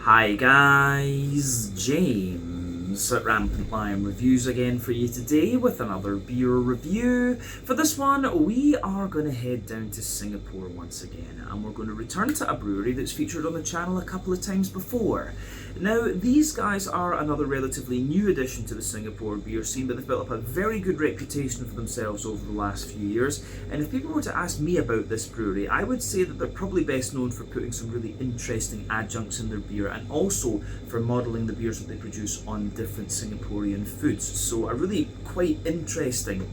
Hi guys, James at Rampant Lion Reviews again for you today with another beer review. For this one, we are going to head down to Singapore once again, and we're going to return to a brewery that's featured on the channel a couple of times before. Now, these guys are another relatively new addition to the Singapore beer scene, but they've built up a very good reputation for themselves over the last few years. And if people were to ask me about this brewery, I would say that they're probably best known for putting some really interesting adjuncts in their beer, and also for modelling the beers that they produce on different Singaporean foods. So a really quite interesting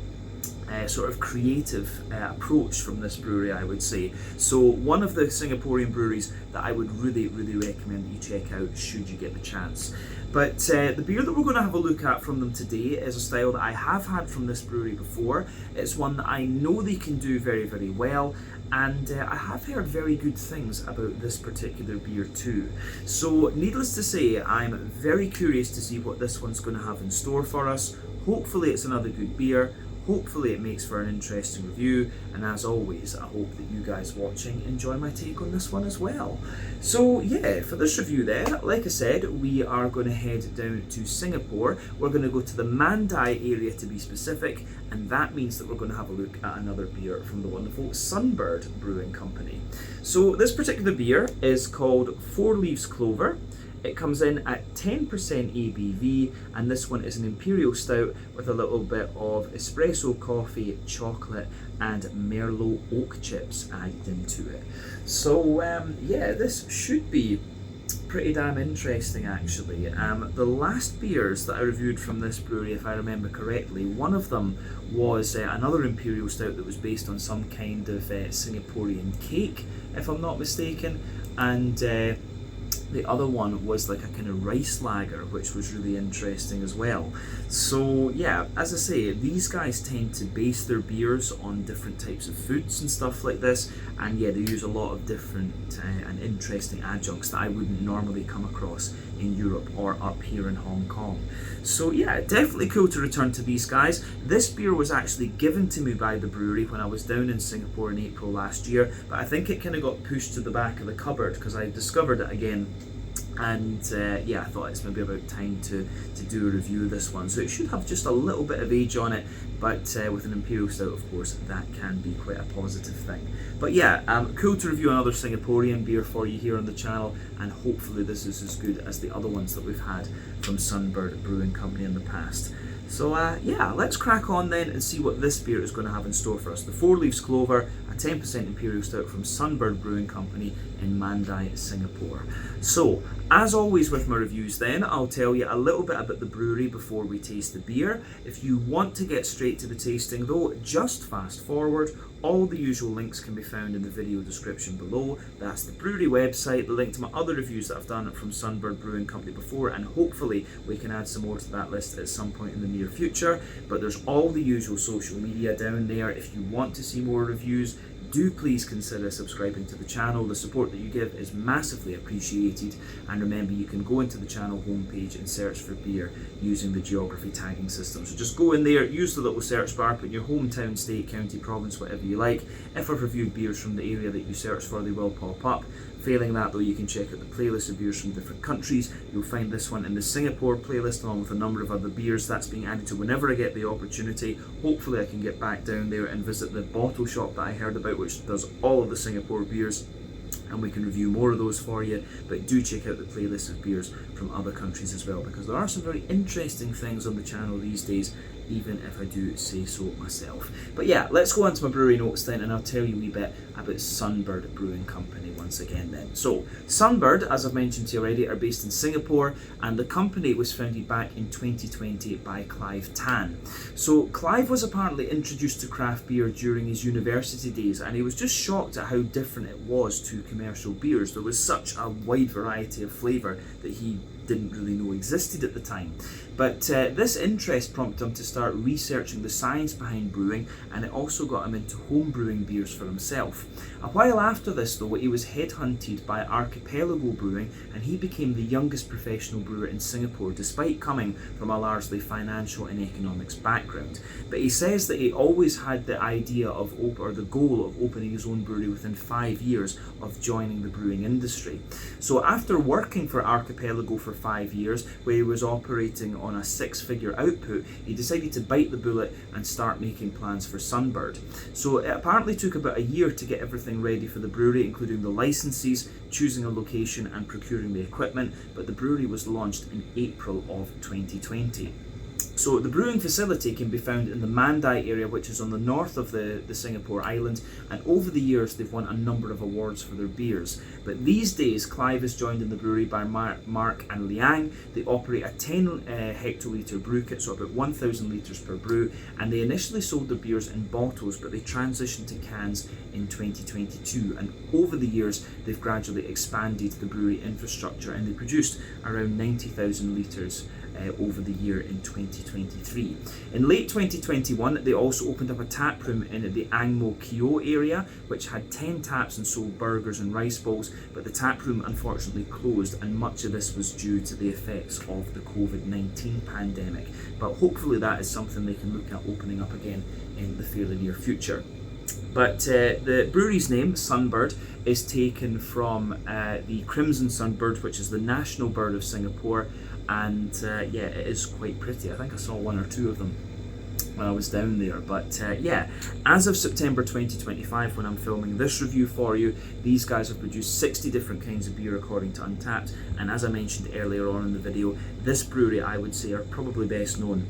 sort of creative approach from this brewery, I would say. So one of the Singaporean breweries that I would really recommend that you check out should you get the chance. But the beer that we're going to have a look at from them today is a style that I have had from this brewery before. It's one that I know they can do very well, and I have heard very good things about this particular beer too. So needless to say, I'm very curious to see what this one's going to have in store for us. Hopefully it's another good beer. Hopefully it makes for an interesting review, and as always, I hope that you guys watching enjoy my take on this one as well. So yeah, for this review then, like I said, we are going to head down to Singapore. We're going to go to the Mandai area to be specific, and that means that we're going to have a look at another beer from the wonderful Sunbird Brewing Company. So this particular beer is called 4 Leaves Clover. It comes in at 10% ABV, and this one is an Imperial Stout with a little bit of espresso coffee, chocolate, and Merlot oak chips added into it. So yeah, this should be pretty damn interesting actually. The last beers that I reviewed from this brewery, if I remember correctly, one of them was another Imperial Stout that was based on some kind of Singaporean cake, if I'm not mistaken, and the other one was like a kind of rice lager, which was really interesting as well. So yeah, as I say, these guys tend to base their beers on different types of foods and stuff like this, and yeah, they use a lot of different and interesting adjuncts that I wouldn't normally come across in Europe or up here in Hong Kong. So yeah, definitely cool to return to these guys. This beer was actually given to me by the brewery when I was down in Singapore in April last year, but I think it kind of got pushed to the back of the cupboard because I discovered it again. And yeah, I thought it's maybe about time to do a review of this one. So it should have just a little bit of age on it, but with an Imperial Stout, of course, that can be quite a positive thing. But yeah, cool to review another Singaporean beer for you here on the channel, and hopefully this is as good as the other ones that we've had from Sunbird Brewing Company in the past. So yeah, let's crack on then and see what this beer is going to have in store for us. The 4 Leaves Clover, a 10% Imperial Stout from Sunbird Brewing Company in Mandai, Singapore. So, as always with my reviews then, I'll tell you a little bit about the brewery before we taste the beer. If you want to get straight to the tasting though, just fast forward. All the usual links can be found in the video description below. That's the brewery website, the link to my other reviews that I've done from Sunbird Brewing Company before, and hopefully we can add some more to that list at some point in the near future. But there's all the usual social media down there. If you want to see more reviews, do please consider subscribing to the channel. The support that you give is massively appreciated, and remember, you can go into the channel homepage and search for beer using the geography tagging system. So just go in there, use the little search bar, put your hometown, state, county, province, whatever you like. If I've reviewed beers from the area that you search for, they will pop up. Failing that though, you can check out the playlist of beers from different countries. You'll find this one in the Singapore playlist along with a number of other beers. That's being added to whenever I get the opportunity. Hopefully I can get back down there and visit the bottle shop that I heard about, which does all of the Singapore beers, and we can review more of those for you. But do check out the playlist of beers from other countries as well, because there are some very interesting things on the channel these days, even if I do say so myself. But yeah, let's go on to my brewery notes then, and I'll tell you a wee bit about Sunbird Brewing Company once again then. So, Sunbird, as I've mentioned to you already, are based in Singapore, and the company was founded back in 2020 by Clive Tan. So, Clive was apparently introduced to craft beer during his university days, and he was just shocked at how different it was to commercial beers. There was such a wide variety of flavour that he didn't really know existed at the time. But this interest prompted him to start researching the science behind brewing, and it also got him into home brewing beers for himself. A while after this though, he was headhunted by Archipelago Brewing, and he became the youngest professional brewer in Singapore, despite coming from a largely financial and economics background. But he says that he always had the idea of, or the goal of, opening his own brewery within 5 years of joining the brewing industry. So after working for Archipelago for 5 years, where he was operating on a 6-figure output, he decided to bite the bullet and start making plans for Sunbird. So it apparently took about a year to get everything ready for the brewery, including the licenses, choosing a location and procuring the equipment, but the brewery was launched in April of 2020. So the brewing facility can be found in the Mandai area, which is on the north of the Singapore island, and over the years they've won a number of awards for their beers. But these days Clive is joined in the brewery by Mark and Liang. They operate a 10 hectolitre brew kit, so about 1,000 litres per brew, and they initially sold their beers in bottles, but they transitioned to cans in 2022, and over the years they've gradually expanded the brewery infrastructure, and they produced around 90,000 litres over the year in 2023. In late 2021, they also opened up a tap room in the Ang Mo Kio area, which had 10 taps and sold burgers and rice balls, but the tap room unfortunately closed, and much of this was due to the effects of the COVID-19 pandemic. But hopefully that is something they can look at opening up again in the fairly near future. But the brewery's name, Sunbird, is taken from the crimson sunbird, which is the national bird of Singapore, and yeah, it is quite pretty. I think I saw 1 or 2 of them when I was down there. But yeah, as of September 2025, when I'm filming this review for you, these guys have produced 60 different kinds of beer according to Untappd, and as I mentioned earlier on in the video, this brewery I would say are probably best known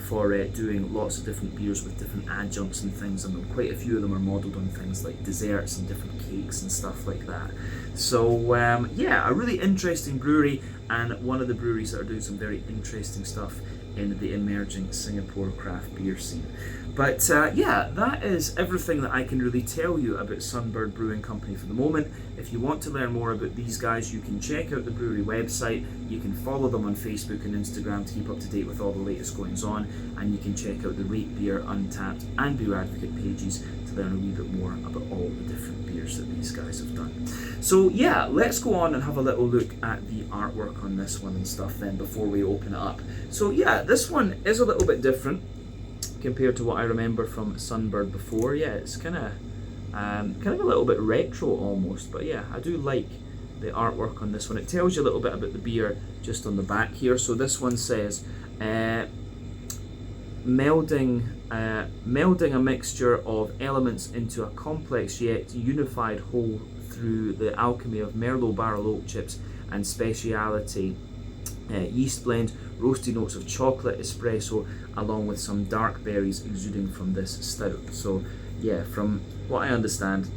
for doing lots of different beers with different adjuncts and things, and quite a few of them are modelled on things like desserts and different cakes and stuff like that. So yeah, a really interesting brewery, and one of the breweries that are doing some very interesting stuff in the emerging Singapore craft beer scene. But yeah, that is everything that I can really tell you about Sunbird Brewing Company for the moment. If you want to learn more about these guys, you can check out the brewery website, you can follow them on Facebook and Instagram to keep up to date with all the latest goings on, and you can check out the Rate Beer, Untappd and Beer Advocate pages to learn a wee bit more about all the different beers that these guys have done. So yeah, let's go on and have a little look at the artwork on this one and stuff then before we open it up. So yeah, this one is a little bit different compared to what I remember from Sunbird before. Yeah, it's kind of a little bit retro almost, but yeah, I do like the artwork on this one. It tells you a little bit about the beer just on the back here. So this one says melding a mixture of elements into a complex yet unified whole through the alchemy of Merlot barrel oak chips and speciality yeast blend, roasty notes of chocolate, espresso, along with some dark berries exuding from this stout. So yeah, from what I understand,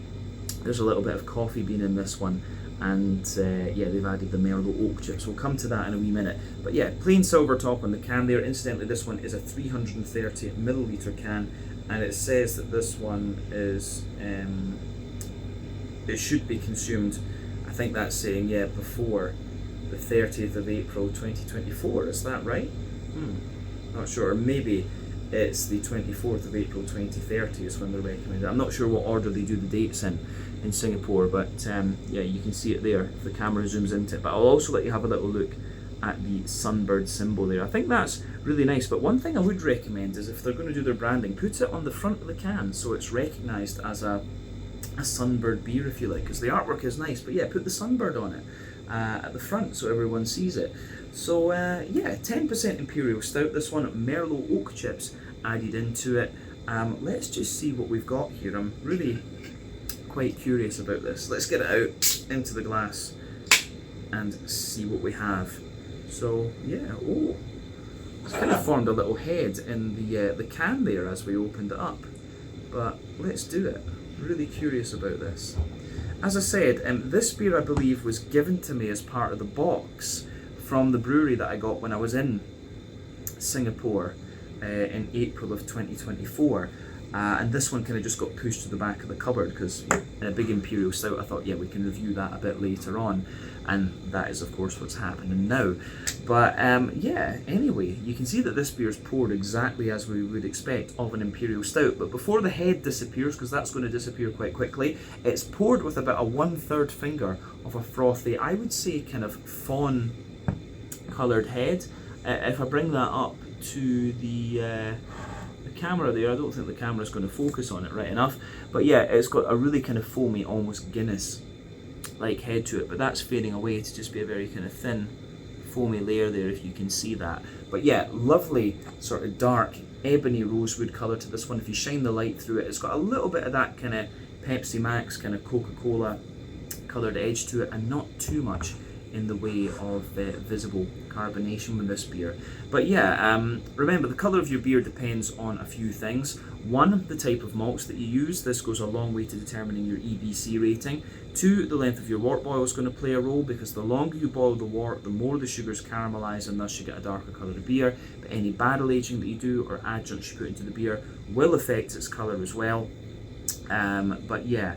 there's a little bit of coffee bean in this one, and yeah, they've added the Merlot oak chips. We'll come to that in a wee minute. But yeah, plain silver top on the can there. Incidentally, this one is a 330 milliliter can, and it says that this one is it should be consumed, I think that's saying, yeah, before the 30th of April 2024, is that right? Not sure, or maybe it's the 24th of April 2030 is when they're recommended. I'm not sure what order they do the dates in Singapore, but yeah, you can see it there if the camera zooms into it. But I'll also let you have a little look at the Sunbird symbol there. I think that's really nice, but one thing I would recommend is if they're going to do their branding, put it on the front of the can so it's recognised as a Sunbird beer, if you like, because the artwork is nice, but yeah, put the Sunbird on it at the front so everyone sees it. So yeah, 10% Imperial Stout, this one, Merlot oak chips added into it. Let's just see what we've got here. I'm really quite curious about this. Let's get it out into the glass and see what we have. So yeah, oh, it's kind of formed a little head in the can there as we opened it up. But let's do it. Really curious about this. As I said, this beer I believe was given to me as part of the box from the brewery that I got when I was in Singapore in April of 2024. and this one kind of just got pushed to the back of the cupboard because in a big Imperial Stout I thought, yeah, we can review that a bit later on, and that is of course what's happening now. But yeah, anyway, you can see that this beer is poured exactly as we would expect of an Imperial Stout, but before the head disappears, because that's going to disappear quite quickly, it's poured with about a 1/3 finger of a frothy, I would say kind of fawn coloured head. If I bring that up to the camera there, I don't think the camera's going to focus on it right enough, but yeah, it's got a really kind of foamy, almost Guinness like head to it, but that's fading away to just be a very kind of thin foamy layer there, if you can see that. But yeah, lovely sort of dark ebony rosewood colour to this one. If you shine the light through it, it's got a little bit of that kind of Pepsi Max kind of Coca-Cola coloured edge to it, and not too much in the way of visible carbonation with this beer. But yeah, remember, the colour of your beer depends on a few things. One, the type of malts that you use. This goes a long way to determining your EBC rating. Two, the length of your wort boil is going to play a role, because the longer you boil the wort, the more the sugars caramelise, and thus you get a darker coloured beer. But any barrel aging that you do or adjuncts you put into the beer will affect its colour as well. But yeah,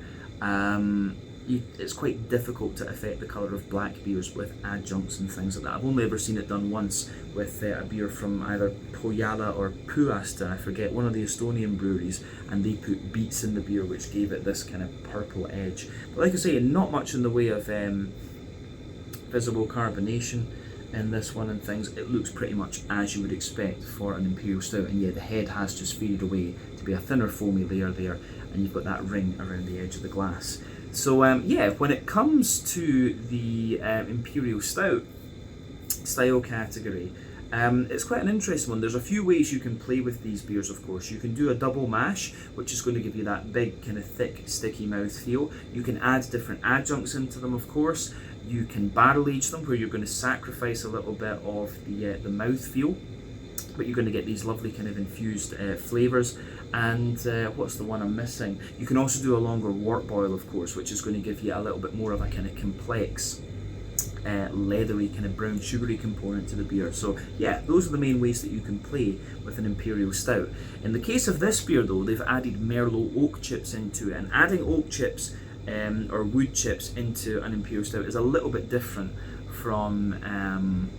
it's quite difficult to affect the colour of black beers with adjuncts and things like that. I've only ever seen it done once with a beer from either Pohjala or Puhasta, I forget, one of the Estonian breweries, and they put beets in the beer, which gave it this kind of purple edge. But like I say, not much in the way of visible carbonation in this one and things. It looks pretty much as you would expect for an Imperial Stout, and yeah, the head has just faded away to be a thinner foamy layer there, and you've got that ring around the edge of the glass. So yeah, when it comes to the Imperial Stout style category, it's quite an interesting one. There's a few ways you can play with these beers, of course. You can do a double mash, which is going to give you that big kind of thick, sticky mouth feel. You can add different adjuncts into them, of course. You can barrel age them, where you're going to sacrifice a little bit of the mouth feel, but you're going to get these lovely kind of infused flavours. And what's the one I'm missing? You can also do a longer wort boil, of course, which is going to give you a little bit more of a kind of complex, leathery, kind of brown sugary component to the beer. So yeah, those are the main ways that you can play with an Imperial Stout. In the case of this beer though, they've added Merlot oak chips into it, and adding oak chips or wood chips into an Imperial Stout is a little bit different from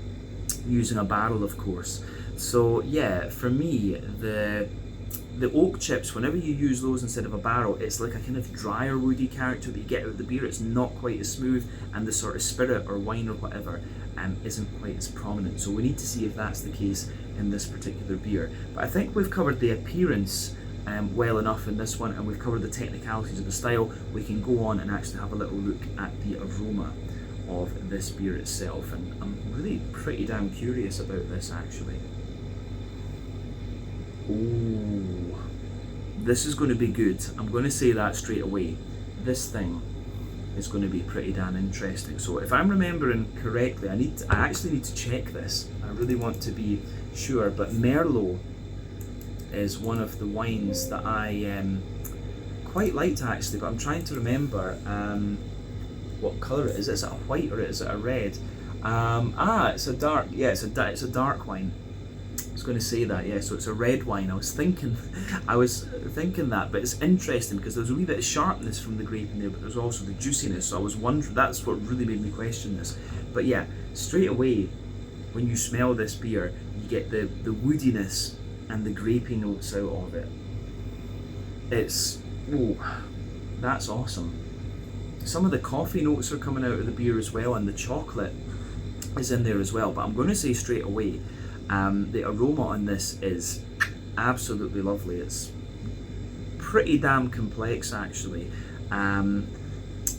using a barrel, of course. So yeah, for me, the oak chips, whenever you use those instead of a barrel, it's like a kind of drier woody character that you get out of the beer. It's not quite as smooth, and the sort of spirit or wine or whatever isn't quite as prominent. So we need to see if that's the case in this particular beer. But I think we've covered the appearance well enough in this one, and we've covered the technicalities of the style. We can go on and actually have a little look at the aroma of this beer itself, and I'm really pretty damn curious about this actually. Ooh, this is going to be good. I'm going to say that straight away. This thing is going to be pretty damn interesting. So if I'm remembering correctly, I actually need to check this. I really want to be sure, but Merlot is one of the wines that I quite liked actually, but I'm trying to remember what colour it is. Is it a white or is it a red? It's a dark. Yeah, it's a dark wine. I was going to say that, yeah, so it's a red wine. I was thinking that, but it's interesting because there's a wee bit of sharpness from the grape in there, but there's also the juiciness, so I was wondering, that's what really made me question this. But yeah, straight away, when you smell this beer, you get the woodiness and the grapey notes out of it. That's awesome. Some of the coffee notes are coming out of the beer as well, and the chocolate is in there as well, but I'm going to say straight away, the aroma on this is absolutely lovely. It's pretty damn complex actually.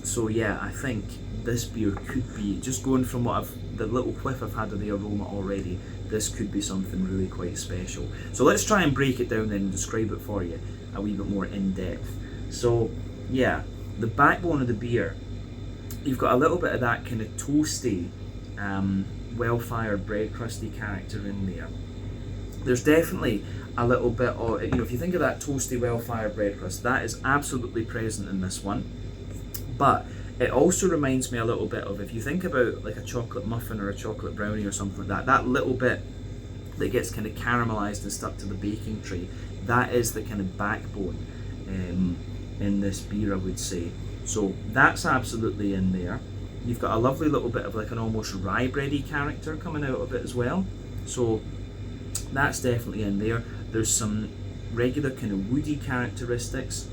So yeah, I think this beer could be, just going from the little whiff I've had of the aroma already, this could be something really quite special. So let's try and break it down then and describe it for you a wee bit more in depth. So yeah, the backbone of the beer, you've got a little bit of that kind of toasty, well-fired bread crusty character in there. There's definitely a little bit of, if you think of that toasty, well-fired bread crust, that is absolutely present in this one. But it also reminds me a little bit of, if you think about like a chocolate muffin or a chocolate brownie or something like that, that little bit that gets kind of caramelized and stuck to the baking tray, that is the kind of backbone in this beer, I would say. So that's absolutely in there. You've got a lovely little bit of like an almost rye bready character coming out of it as well. So that's definitely in there. There's some regular kind of woody characteristics,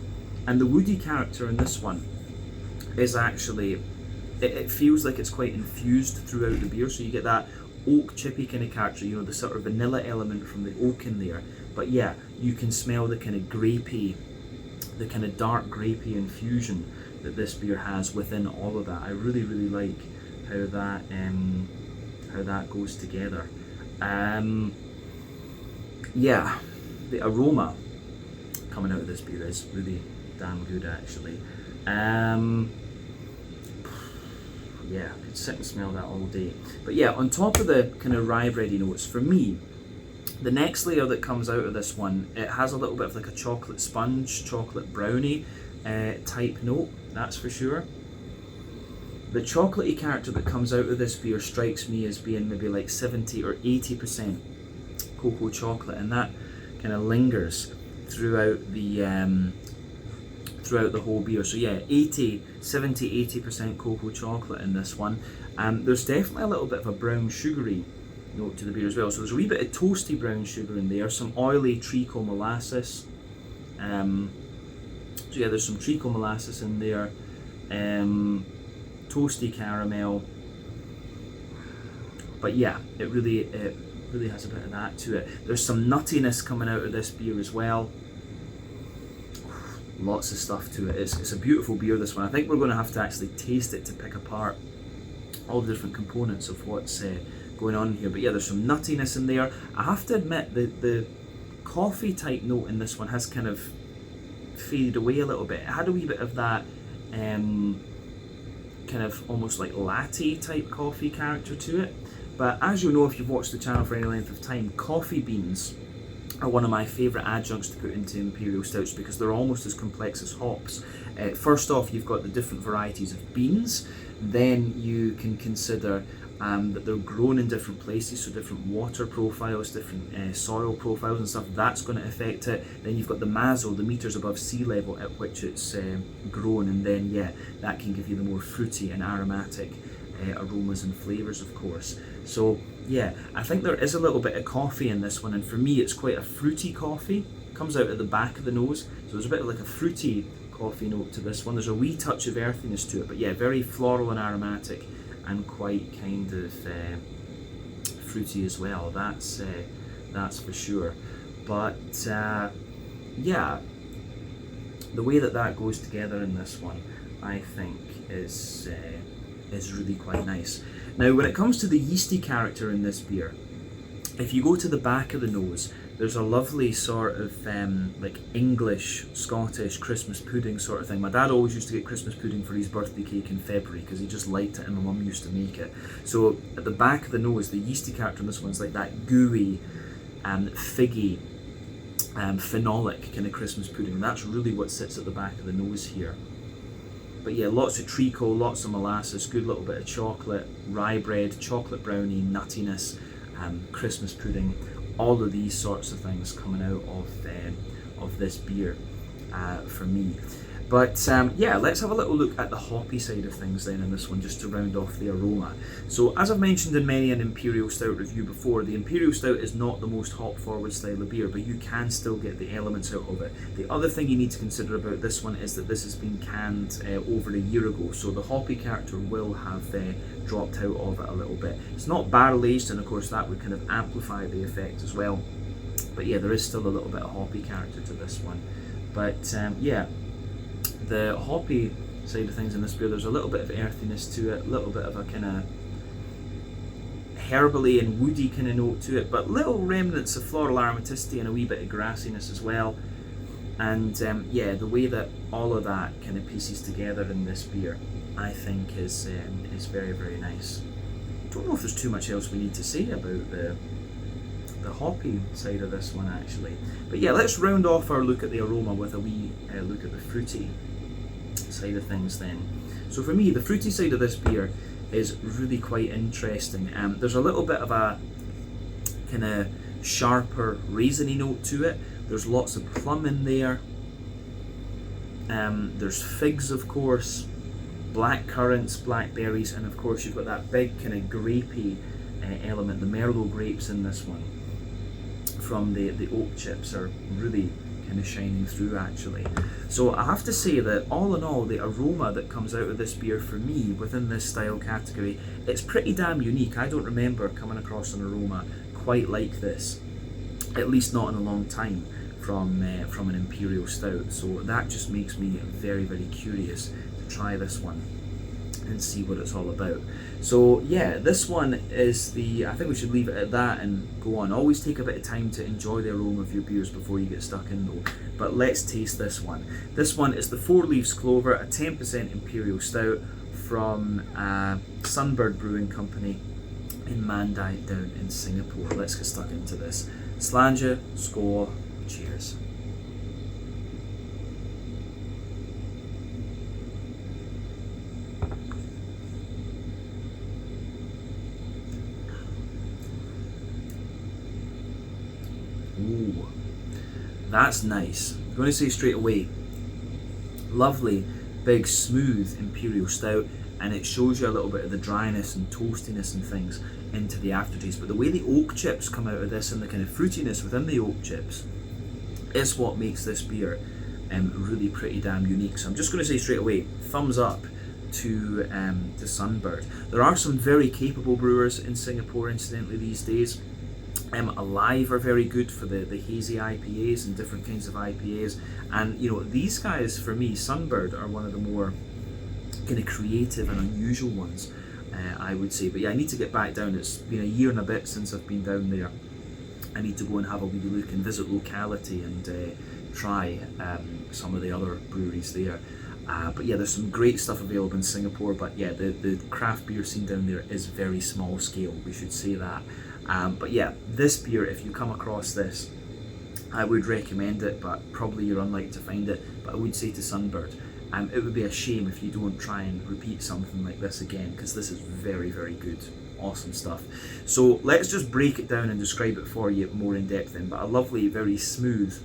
and the woody character in this one is actually, it feels like it's quite infused throughout the beer. So you get that oak chippy kind of character, you know, the sort of vanilla element from the oak in there. But yeah, you can smell the kind of grapey, the kind of dark grapey infusion that this beer has within all of that. I really, really like how that goes together. Yeah, the aroma coming out of this beer is really damn good, actually. Yeah, I could sit and smell that all day. But yeah, on top of the kind of rye bready notes, for me, the next layer that comes out of this one, it has a little bit of like a chocolate sponge, chocolate brownie type note, that's for sure. The chocolatey character that comes out of this beer strikes me as being maybe like 70 or 80% cocoa chocolate, and that kind of lingers throughout the whole beer. So yeah, 70-80% cocoa chocolate in this one. There's definitely a little bit of a brown sugary note to the beer as well. So there's a wee bit of toasty brown sugar in there, some oily treacle molasses. So yeah, there's some treacle molasses in there, toasty caramel. But yeah, it really has a bit of that to it. There's some nuttiness coming out of this beer as well. Lots of stuff to it. It's a beautiful beer, this one. I think we're going to have to actually taste it to pick apart all the different components of what's going on here. But yeah, there's some nuttiness in there. I have to admit, the coffee type note in this one has kind of faded away a little bit. It had a wee bit of that kind of almost like latte type coffee character to it. But as you'll know if you've watched the channel for any length of time, coffee beans are one of my favourite adjuncts to put into Imperial Stouts because they're almost as complex as hops. First off, you've got the different varieties of beans. Then you can consider that they're grown in different places, so different water profiles, different soil profiles and stuff, that's going to affect it. Then you've got the maso, the metres above sea level at which it's grown, and then yeah, that can give you the more fruity and aromatic aromas and flavours, of course. So yeah, I think there is a little bit of coffee in this one, and for me it's quite a fruity coffee. Comes out at the back of the nose, so there's a bit of like a fruity coffee note to this one. There's a wee touch of earthiness to it, but yeah, very floral and aromatic, and quite kind of fruity as well. That's for sure. But yeah, the way that goes together in this one, I think is really quite nice. Now, when it comes to the yeasty character in this beer, if you go to the back of the nose, there's a lovely sort of like English, Scottish Christmas pudding sort of thing. My dad always used to get Christmas pudding for his birthday cake in February because he just liked it, and my mum used to make it. So at the back of the nose, the yeasty character in this one's like that gooey, figgy, phenolic kind of Christmas pudding. That's really what sits at the back of the nose here. But yeah, lots of treacle, lots of molasses, good little bit of chocolate, rye bread, chocolate brownie, nuttiness, Christmas pudding, all of these sorts of things coming out of this beer for me. But yeah, let's have a little look at the hoppy side of things then in this one, just to round off the aroma. So as I've mentioned in many an Imperial Stout review before, the Imperial Stout is not the most hop forward style of beer, but you can still get the elements out of it. The other thing you need to consider about this one is that this has been canned over a year ago, so the hoppy character will have dropped out of it a little bit. It's not barrel aged, and of course that would kind of amplify the effect as well. But yeah, there is still a little bit of hoppy character to this one. But yeah, the hoppy side of things in this beer, there's a little bit of earthiness to it, a little bit of a kind of herbally and woody kind of note to it, but little remnants of floral aromaticity and a wee bit of grassiness as well. And yeah, the way that all of that kind of pieces together in this beer, I think is very, very nice. Don't know if there's too much else we need to say about the hoppy side of this one actually. But yeah, let's round off our look at the aroma with a wee look at the fruity side of things then. So for me, the fruity side of this beer is really quite interesting. There's a little bit of a kind of sharper raisiny note to it, There's lots of plum in there. There's figs, of course, black currants, blackberries, and of course you've got that big kind of grapey element. The Merlot grapes in this one from the oak chips are really kind of shining through actually. So I have to say that all in all, the aroma that comes out of this beer for me within this style category, it's pretty damn unique. I don't remember coming across an aroma quite like this, at least not in a long time, from an Imperial Stout. So that just makes me very, very curious to try this one and see what it's all about. So yeah, this one is I think we should leave it at that and go on. Always take a bit of time to enjoy the aroma of your beers before you get stuck in though. But let's taste this one. This one is the 4 Leaves Clover, a 10% Imperial Stout from Sunbird Brewing Company in Mandai down in Singapore. Let's get stuck into this. Slàinte, skål, cheers. Ooh, that's nice. I'm going to say straight away, lovely, big, smooth Imperial Stout, and it shows you a little bit of the dryness and toastiness and things into the aftertaste. But the way the oak chips come out of this and the kind of fruitiness within the oak chips is what makes this beer really pretty damn unique. So I'm just going to say straight away, thumbs up to Sunbird. There are some very capable brewers in Singapore, incidentally, these days. Alive are very good for the hazy IPAs and different kinds of IPAs, and you know, these guys, for me, Sunbird are one of the more kind of creative and unusual ones, I would say. But yeah, I need to get back down. It's been a year and a bit since I've been down there. I need to go and have a wee look and visit locality and try some of the other breweries there. But yeah, there's some great stuff available in Singapore, but yeah, the craft beer scene down there is very small scale, we should say that. But yeah, this beer, if you come across this, I would recommend it, but probably you're unlikely to find it. But I would say to Sunbird, it would be a shame if you don't try and repeat something like this again, because this is very, very good. Awesome stuff. So let's just break it down and describe it for you more in depth then. But a lovely, very smooth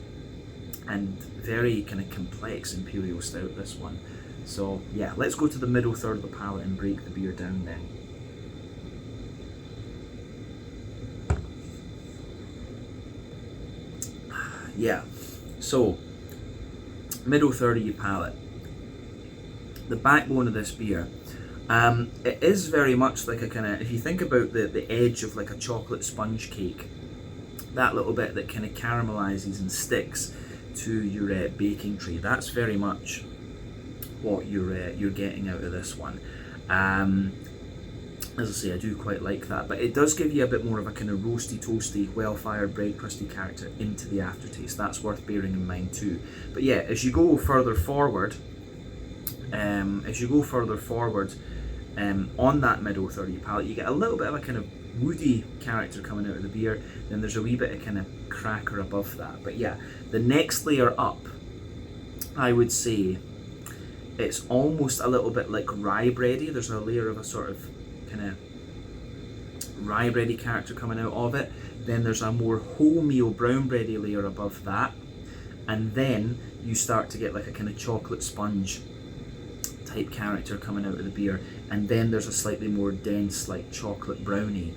and very kind of complex Imperial Stout, this one. So yeah, let's go to the middle third of the palate and break the beer down then. Yeah, so middle third of your palate. The backbone of this beer, it is very much like a kind of, if you think about the edge of like a chocolate sponge cake, that little bit that kind of caramelizes and sticks to your baking tray, that's very much what you're getting out of this one. As I say, I do quite like that, but it does give you a bit more of a kind of roasty, toasty, well-fired, bread crusty character into the aftertaste. That's worth bearing in mind too. But yeah, as you go further forward, on that middle third of your palate, you get a little bit of a kind of woody character coming out of the beer. Then there's a wee bit of kind of cracker above that. But yeah, the next layer up, I would say, it's almost a little bit like rye bready. There's a layer of a sort of kind of rye bready character coming out of it. Then there's a more wholemeal brown bready layer above that, and then you start to get like a kind of chocolate sponge type character coming out of the beer, and then there's a slightly more dense, like chocolate brownie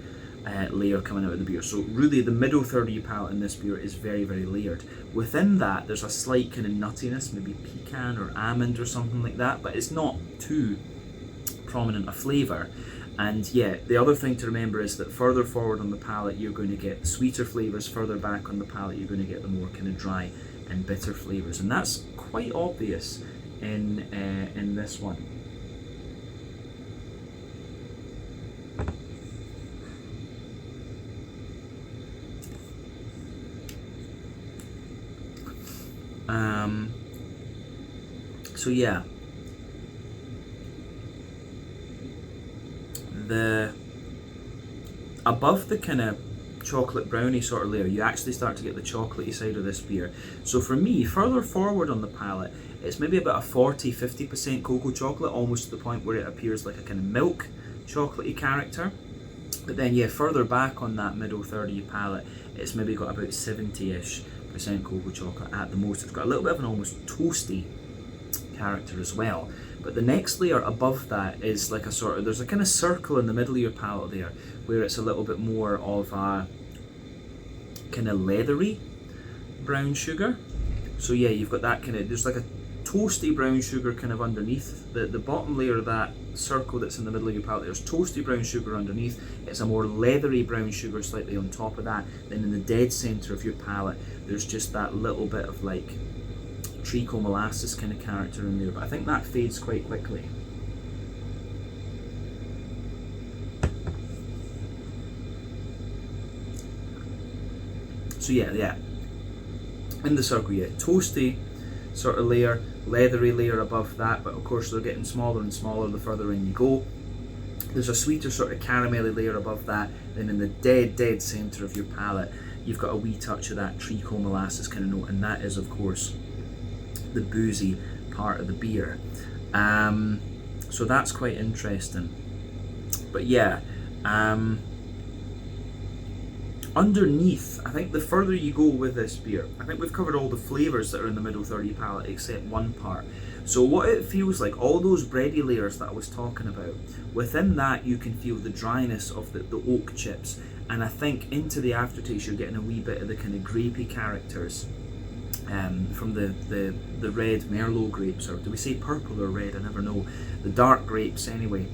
layer coming out of the beer. So really the middle third of your palate in this beer is very, very layered. Within that there's a slight kind of nuttiness, maybe pecan or almond or something like that, but it's not too prominent a flavour. And yeah, the other thing to remember is that further forward on the palate you're going to get sweeter flavours, further back on the palate you're going to get the more kind of dry and bitter flavours, and that's quite obvious in this one. So yeah, above the kind of chocolate brownie sort of layer, you actually start to get the chocolatey side of this beer. So for me, further forward on the palate, it's maybe about a 40-50% cocoa chocolate, almost to the point where it appears like a kind of milk chocolatey character. But then yeah, further back on that middle third of your palate, it's maybe got about 70-ish% cocoa chocolate at the most. It's got a little bit of an almost toasty character as well. But the next layer above that is like a sort of, there's a kind of circle in the middle of your palate there, where it's a little bit more of a kind of leathery brown sugar. So yeah, you've got that kind of, there's like a toasty brown sugar kind of underneath. The bottom layer of that circle that's in the middle of your palate, there's toasty brown sugar underneath. It's a more leathery brown sugar slightly on top of that. Then in the dead center of your palate, there's just that little bit of like treacle molasses kind of character in there, but I think that fades quite quickly. So yeah, in the circle, yeah, toasty sort of layer, leathery layer above that, but of course they're getting smaller and smaller the further in you go. There's a sweeter sort of caramelly layer above that, then in the dead center of your palate, you've got a wee touch of that treacle molasses kind of note, and that is of course the boozy part of the beer. So that's quite interesting. But yeah, underneath, I think the further you go with this beer, I think we've covered all the flavours that are in the middle third of your palate except one part. So what it feels like, all those bready layers that I was talking about, within that you can feel the dryness of the oak chips, and I think into the aftertaste you're getting a wee bit of the kind of grapey characters from the red Merlot grapes, or do we say purple or red, I never know, the dark grapes anyway.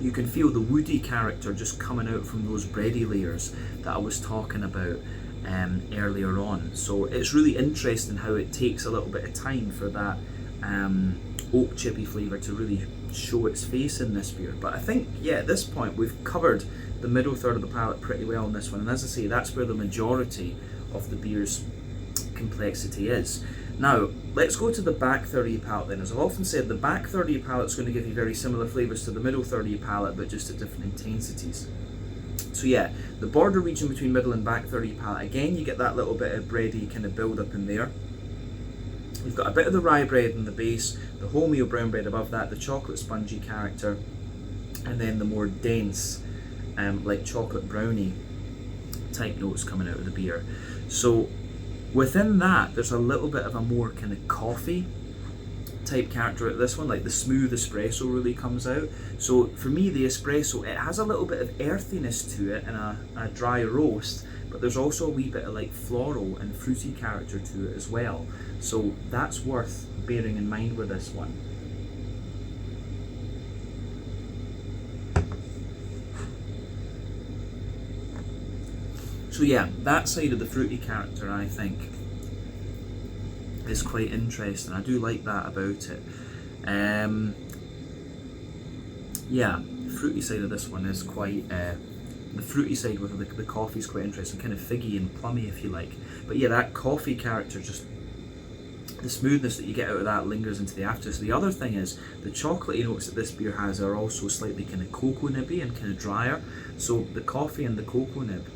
You can feel the woody character just coming out from those bready layers that I was talking about earlier on. So it's really interesting how it takes a little bit of time for that oak chippy flavour to really show its face in this beer. But I think, yeah, at this point we've covered the middle third of the palate pretty well in this one, and as I say, that's where the majority of the beer's complexity is. Now, let's go to the back third of your palate then. As I've often said, the back third of your palate is going to give you very similar flavours to the middle third of your palate, but just at different intensities. So yeah, the border region between middle and back third of your palate, again you get that little bit of bready kind of build up in there. You've got a bit of the rye bread in the base, the wholemeal brown bread above that, the chocolate spongy character, and then the more dense, like chocolate brownie type notes coming out of the beer. So within that, there's a little bit of a more kind of coffee type character at this one, like the smooth espresso really comes out. So for me, the espresso, it has a little bit of earthiness to it and a dry roast, but there's also a wee bit of like floral and fruity character to it as well. So that's worth bearing in mind with this one. So yeah, that side of the fruity character I think is quite interesting. I do like that about it. Yeah, the fruity side of this one is quite, the fruity side with the coffee is quite interesting, kind of figgy and plummy if you like. But yeah, that coffee character, just the smoothness that you get out of that lingers into the aftertaste. The other thing is the chocolatey notes that this beer has are also slightly kind of cocoa nibby and kind of drier. So the coffee and the cocoa nib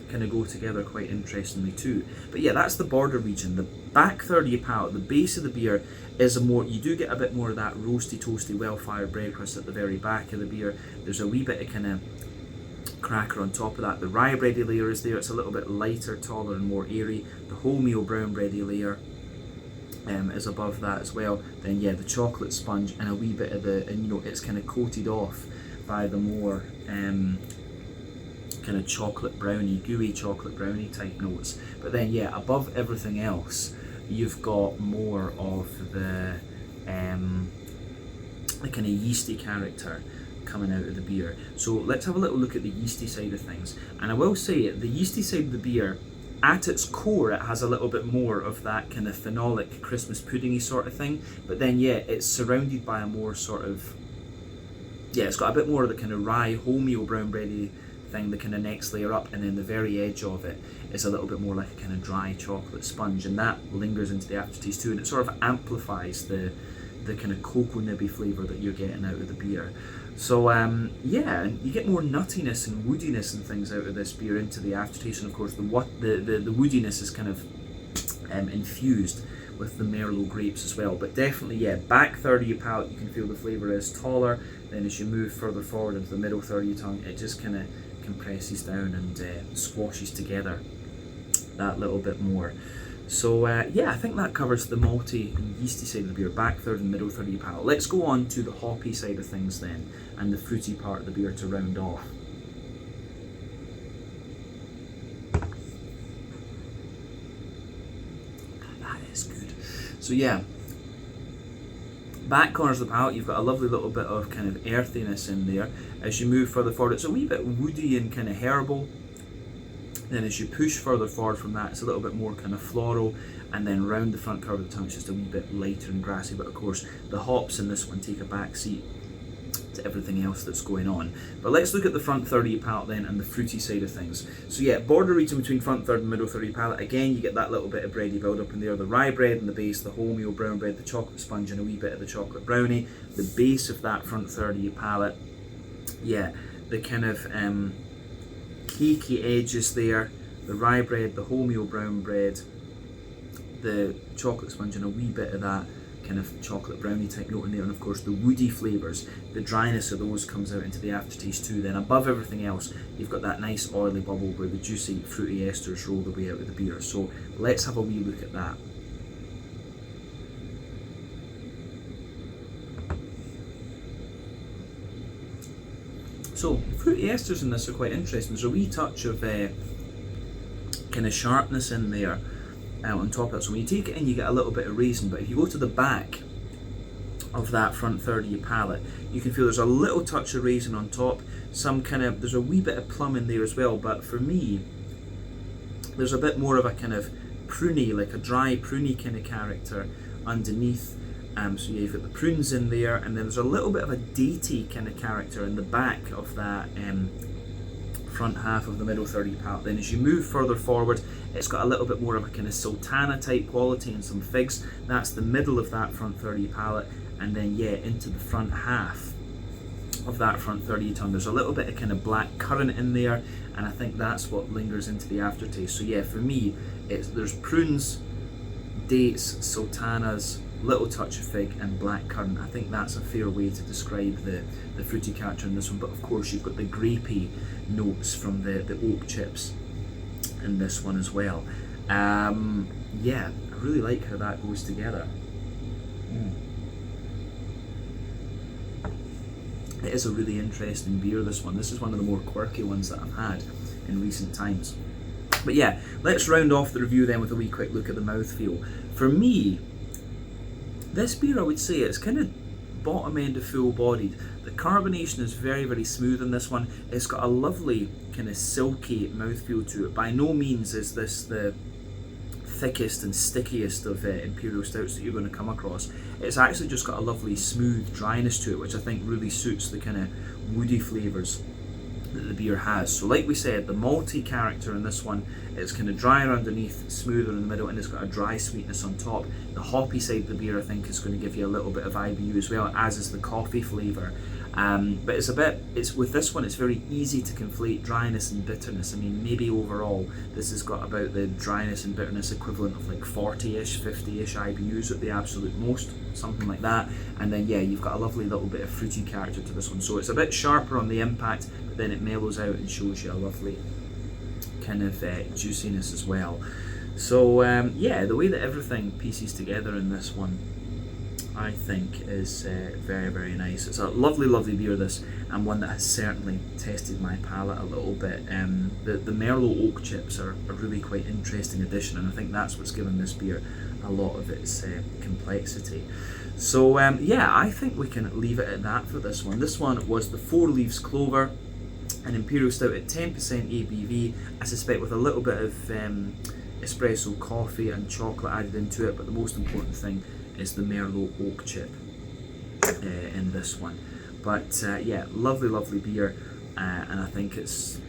kind of go together quite interestingly too. But yeah, that's the border region. The back third of your palate, the base of the beer is a more, you do get a bit more of that roasty, toasty, well-fired bread crust at the very back of the beer. There's a wee bit of kind of cracker on top of that. The rye bready layer is there. It's a little bit lighter, taller and more airy. The wholemeal brown bready layer is above that as well. Then yeah, the chocolate sponge and a wee bit of the, and you know, it's kind of coated off by the more kind of chocolate brownie, gooey chocolate brownie type notes. But then yeah, above everything else, you've got more of the kind of yeasty character coming out of the beer. So let's have a little look at the yeasty side of things. And I will say, the yeasty side of the beer, at its core, it has a little bit more of that kind of phenolic Christmas puddingy sort of thing. But then yeah, it's surrounded by a more sort of, yeah, it's got a bit more of the kind of rye wholemeal brown bready thing, the kind of next layer up, and then the very edge of it is a little bit more like a kind of dry chocolate sponge, and that lingers into the aftertaste too, and it sort of amplifies the kind of cocoa nibby flavour that you're getting out of the beer. So yeah, you get more nuttiness and woodiness and things out of this beer into the aftertaste, and of course the woodiness is kind of infused with the Merlot grapes as well. But definitely, yeah, back third of your palate, you can feel the flavour is taller. Then as you move further forward into the middle third of your tongue, it just kind of compresses down and squashes together that little bit more. So yeah, I think that covers the malty and yeasty side of the beer, back third and middle third of your palate. Let's go on to the hoppy side of things then, and the fruity part of the beer to round off. That is good. So yeah, back corners of the palate, you've got a lovely little bit of kind of earthiness in there. As you move further forward, it's a wee bit woody and kind of herbal. Then as you push further forward from that, it's a little bit more kind of floral, and then round the front curve of the tongue, it's just a wee bit lighter and grassy. But of course, the hops in this one take a back seat to everything else that's going on. But let's look at the front third of your palate then, and the fruity side of things. So yeah, border region between front third and middle third of your palate. Again, you get that little bit of bready build up in there. The rye bread in the base, the wholemeal brown bread, the chocolate sponge, and a wee bit of the chocolate brownie. The base of that front third of your palate, yeah, the kind of cakey edges there, the rye bread, the wholemeal brown bread, the chocolate sponge, and a wee bit of that kind of chocolate brownie type note in there, and of course the woody flavours, the dryness of those comes out into the aftertaste too. Then above everything else, you've got that nice oily bubble where the juicy fruity esters roll the way out of the beer. So let's have a wee look at that. So fruity esters in this are quite interesting. There's a wee touch of kind of sharpness in there on top of that. So when you take it in, you get a little bit of raisin, but if you go to the back of that front third of your palate, you can feel there's a little touch of raisin on top, there's a wee bit of plum in there as well, but for me, there's a bit more of a kind of pruny, like a dry pruny kind of character underneath. So yeah, you've got the prunes in there, and then there's a little bit of a datey kind of character in the back of that front half of the middle third of your palate. Then as you move further forward, it's got a little bit more of a kind of sultana type quality and some figs. That's the middle of that front third of your palate, and then yeah, into the front half of that front third of your tongue, there's a little bit of kind of black currant in there, and I think that's what lingers into the aftertaste. So yeah, for me, there's prunes, dates, sultanas, little touch of fig, and black currant. I think that's a fair way to describe the fruity character in this one. But of course, you've got the grapey notes from the oak chips in this one as well. Yeah, I really like how that goes together. It is a really interesting beer, this one. This is one of the more quirky ones that I've had in recent times. But yeah, let's round off the review then with a wee quick look at the mouthfeel. For me, this beer, I would say, it's kind of bottom end of full bodied. The carbonation is very, very smooth in this one. It's got a lovely kind of silky mouthfeel to it. By no means is this the thickest and stickiest of Imperial Stouts that you're going to come across. It's actually just got a lovely smooth dryness to it, which I think really suits the kind of woody flavours that the beer has. So like we said, the malty character in this one is kind of drier underneath, smoother in the middle, and it's got a dry sweetness on top. The hoppy side of the beer, I think, is going to give you a little bit of IBU as well, as is the coffee flavour. But with this one, it's very easy to conflate dryness and bitterness. I mean, maybe overall this has got about the dryness and bitterness equivalent of like 40-ish, 50-ish IBUs at the absolute most, something like that. And then yeah, you've got a lovely little bit of fruity character to this one. So it's a bit sharper on the impact, but then it mellows out and shows you a lovely kind of juiciness as well. So yeah, the way that everything pieces together in this one, I think, is very, very nice. It's a lovely, lovely beer, this, and one that has certainly tested my palate a little bit. The Merlot oak chips are a really quite interesting addition, and I think that's what's given this beer a lot of its complexity. So yeah, I think we can leave it at that for this one. This one was the Four Leaves Clover, an Imperial Stout at 10% ABV, I suspect with a little bit of espresso coffee and chocolate added into it, but the most important thing is the Merlot oak chip in this one. But yeah, lovely, lovely beer, and I think it's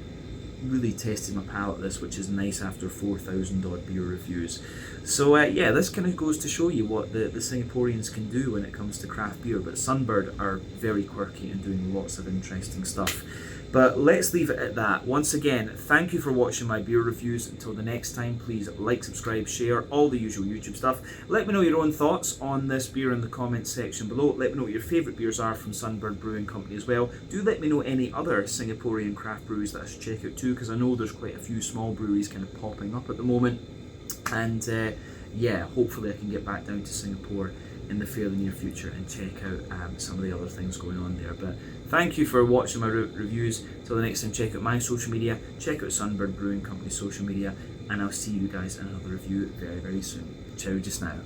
really tested my palate, this, which is nice after 4,000 odd beer reviews. So yeah, this kind of goes to show you what the Singaporeans can do when it comes to craft beer. But Sunbird are very quirky and doing lots of interesting stuff. But let's leave it at that. Once again, thank you for watching my beer reviews. Until the next time, please like, subscribe, share, all the usual YouTube stuff. Let me know your own thoughts on this beer in the comments section below. Let me know what your favourite beers are from Sunbird Brewing Company as well. Do let me know any other Singaporean craft breweries that I should check out too, because I know there's quite a few small breweries kind of popping up at the moment. And yeah, hopefully I can get back down to Singapore in the fairly near future and check out some of the other things going on there. But thank you for watching my reviews. Till the next time, check out my social media, check out Sunbird Brewing Company's social media, and I'll see you guys in another review very, very soon. Ciao just now.